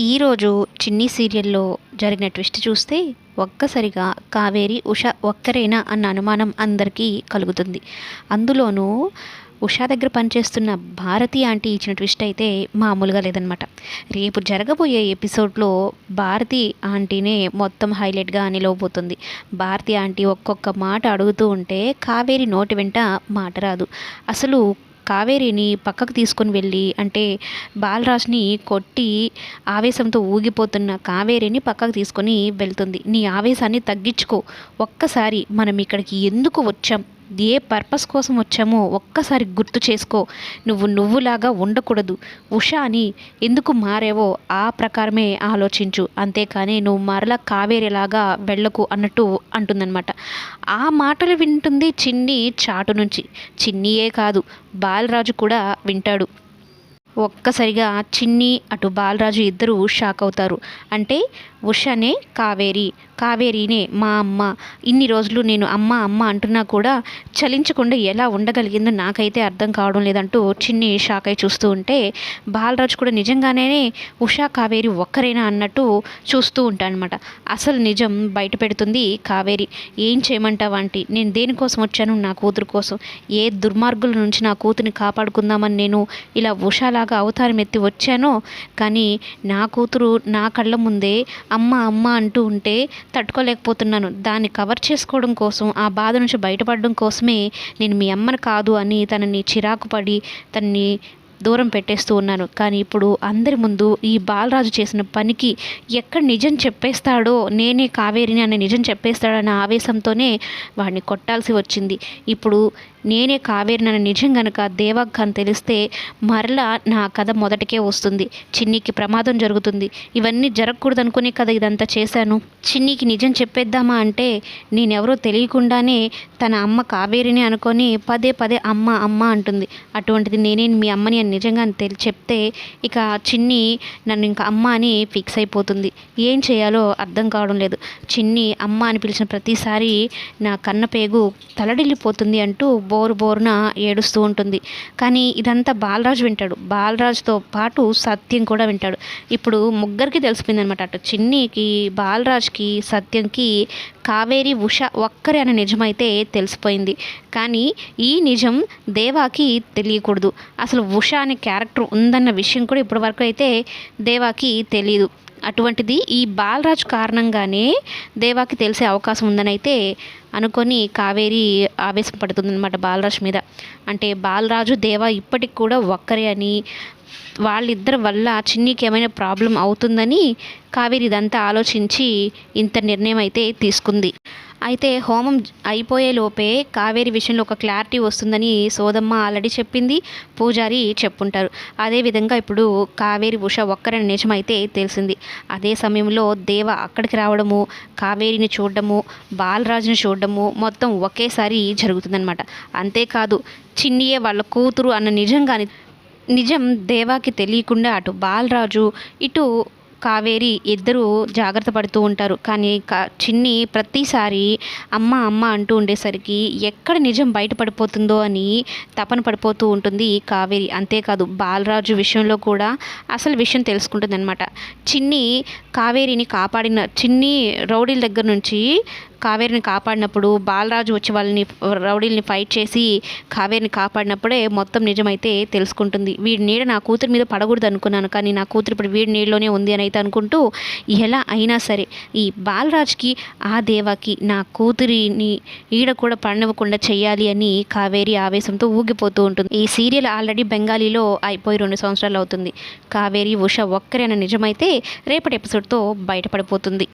ఈరోజు చిన్ని సీరియల్లో జరిగిన ట్విస్ట్ చూస్తే ఒక్కసారిగా కావేరి ఉష ఒక్కరేనా అన్న అనుమానం అందరికీ కలుగుతుంది. అందులోనూ ఉషా దగ్గర పనిచేస్తున్న భారతి ఆంటీ ఇచ్చిన ట్విస్ట్ అయితే మామూలుగా లేదనమాట. రేపు జరగబోయే ఎపిసోడ్లో భారతి ఆంటీనే మొత్తం హైలైట్గా నిలవబోతుంది. భారతి ఆంటీ ఒక్కొక్క మాట అడుగుతూ ఉంటే కావేరి నోటి వెంట మాట రాదు. అసలు కావేరిని పక్కకు తీసుకొని వెళ్ళి అంటే బాలరాజ్ని కొట్టి ఆవేశంతో ఊగిపోతున్న కావేరిని పక్కకు తీసుకొని వెళ్తుంది. నీ ఆవేశాన్ని తగ్గించుకో, ఒక్కసారి మనం ఇక్కడికి ఎందుకు వచ్చాం, ఏ పర్పస్ కోసం వచ్చామో ఒక్కసారి గుర్తు చేసుకో. నువ్వులాగా ఉండకూడదు, ఉషా అని ఎందుకు మారేవో ఆ ప్రకారమే ఆలోచించు, అంతేకాని నువ్వు మరలా కావేరిలాగా వెళ్ళకు అన్నట్టు అంటుందన్నమాట. ఆ మాటలు వింటుంది చిన్ని చాటు నుంచి. చిన్నియే కాదు, బాలరాజు కూడా వింటాడు. ఒక్కసారిగా చిన్ని అటు బాలరాజు ఇద్దరు షాక్ అవుతారు. అంటే ఉషనే కావేరీనే మా అమ్మ, ఇన్ని రోజులు నేను అమ్మ అమ్మ అంటున్నా కూడా చలించకుండా ఎలా ఉండగలిగిందో నాకైతే అర్థం కావడం లేదంటూ చిన్ని షాక్ అయి చూస్తూ ఉంటే బాలరాజు కూడా నిజంగానే ఉషా కావేరి ఒక్కరేనా అన్నట్టు చూస్తూ ఉంటానమాట. అసలు నిజం బయట పెడుతుంది కావేరి. ఏం చేయమంటావా ఆంటీ, నేను దేనికోసం వచ్చాను, నా కూతురు కోసం. ఏ దుర్మార్గుల నుంచి నా కూతురిని కాపాడుకుందామని నేను ఇలా ఉషాలాగా అవతారం ఎత్తి వచ్చానో, కానీ నా కూతురు నా కళ్ళ ముందే అమ్మ అమ్మ అంటూ ఉంటే తట్టుకోలేకపోతున్నాను. దాన్ని కవర్ చేసుకోవడం కోసం, ఆ బాధ నుంచి బయటపడడం కోసమే నేను మీ అమ్మని కాదు అని తనని చిరాకు పడి తనని దూరం పెట్టేస్తూ ఉన్నాను. కానీ ఇప్పుడు అందరి ముందు ఈ బాలరాజు చేసిన పనికి ఎక్కడ నిజం చెప్పేస్తాడో, నేనే కావేరిని అనే నిజం చెప్పేస్తాడన్న ఆవేశంతోనే వాడిని కొట్టాల్సి వచ్చింది. ఇప్పుడు నేనే కావేరిని అనే నిజం కనుక దేవాక్ అని తెలిస్తే మరలా నా కథ మొదటికే వస్తుంది. చిన్నికి ప్రమాదం జరుగుతుంది. ఇవన్నీ జరగకూడదు అనుకునే కదా ఇదంతా చేశాను. చిన్నికి నిజం చెప్పేద్దామా అంటే నేనెవరో తెలియకుండానే తన అమ్మ కావేరిని అనుకొని పదే పదే అమ్మ అమ్మ అంటుంది. అటువంటిది నేనే మీ అమ్మని అని నిజంగా చెప్తే ఇక చిన్ని నన్ను ఇంకా అమ్మ అని ఫిక్స్ అయిపోతుంది. ఏం చేయాలో అర్థం కావడం లేదు. చిన్ని అమ్మ అని పిలిచిన ప్రతిసారి నా కన్న పేగు తలడిల్లిపోతుంది అంటూ బోరున ఏడుస్తూ ఉంటుంది. కానీ ఇదంతా బాలరాజు వింటాడు. బాలరాజుతో పాటు సత్యం కూడా వింటాడు. ఇప్పుడు ముగ్గురికి తెలిసిపోయిందనమాట. అటు చిన్నికి, బాలరాజ్కి, సత్యంకి కావేరి ఉష ఒక్కరే అనే నిజమైతే తెలిసిపోయింది. కానీ ఈ నిజం దేవాకి తెలియకూడదు. అసలు ఉష అనే క్యారెక్టర్ ఉందన్న విషయం కూడా ఇప్పటివరకు అయితే దేవాకి తెలియదు. అటువంటిది ఈ బాలరాజు కారణంగానే దేవాకి తెలిసే అవకాశం ఉందని అయితే అనుకొని కావేరి ఆవేశపడుతుందన్నమాట బాలరాజు మీద. అంటే బాలరాజు దేవా ఇప్పటికి కూడా ఒక్కరే అని, వాళ్ళిద్దరి వల్ల చిన్నికి ఏమైనా ప్రాబ్లం అవుతుందని కావేరి ఇదంతా ఆలోచించి ఇంత నిర్ణయం అయితే తీసుకుంది. అయితే హోమం అయిపోయే లోపే కావేరి విషయంలో ఒక క్లారిటీ వస్తుందని సోదమ్మ ఆల్రెడీ చెప్పింది, పూజారి చెప్పుంటారు. అదేవిధంగా ఇప్పుడు కావేరి ఉష ఒక్కరని నిజమైతే తెలిసింది. అదే సమయంలో దేవ అక్కడికి రావడము, కావేరిని చూడడము, బాలరాజుని చూడడము మొత్తం ఒకేసారి జరుగుతుందన్నమాట. అంతేకాదు చిన్నియే వాళ్ళ కూతురు అన్న నిజం దేవాకి తెలియకుండా అటు బాలరాజు ఇటు కావేరి ఇద్దరు జాగ్రత్త పడుతూ ఉంటారు. కానీ చిన్ని ప్రతిసారి అమ్మ అమ్మ అంటూ ఉండేసరికి ఎక్కడ నిజం బయటపడిపోతుందో అని తపన పడిపోతూ ఉంటుంది కావేరి. అంతేకాదు బాలరాజు విషయంలో కూడా అసలు విషయం తెలుసుకుంటుంది అనమాట. కావేరిని కాపాడిన చిన్ని రౌడీల దగ్గర నుంచి కావేరిని కాపాడినప్పుడు బాలరాజు వచ్చి రౌడీల్ని ఫైట్ చేసి కావేరిని కాపాడినప్పుడే మొత్తం నిజమైతే తెలుసుకుంటుంది. వీడి నీడ నా కూతురి మీద పడకూడదు అనుకున్నాను, కానీ నా కూతురు ఇప్పుడు వీడి నీడలోనే ఉంది అని అయితే అనుకుంటూ ఎలా అయినా సరే ఈ బాలరాజ్కి ఆ దేవాకి నా కూతురిని ఈడ కూడా పడనివ్వకుండా చెయ్యాలి అని కావేరి ఆవేశంతో ఊగిపోతూ ఉంటుంది. ఈ సీరియల్ ఆల్రెడీ బెంగాలీలో అయిపోయి 2 సంవత్సరాలు అవుతుంది. కావేరి ఉష ఒక్కరే అన్న నిజమైతే రేపటి ఎపిసోడ్తో బయటపడిపోతుంది.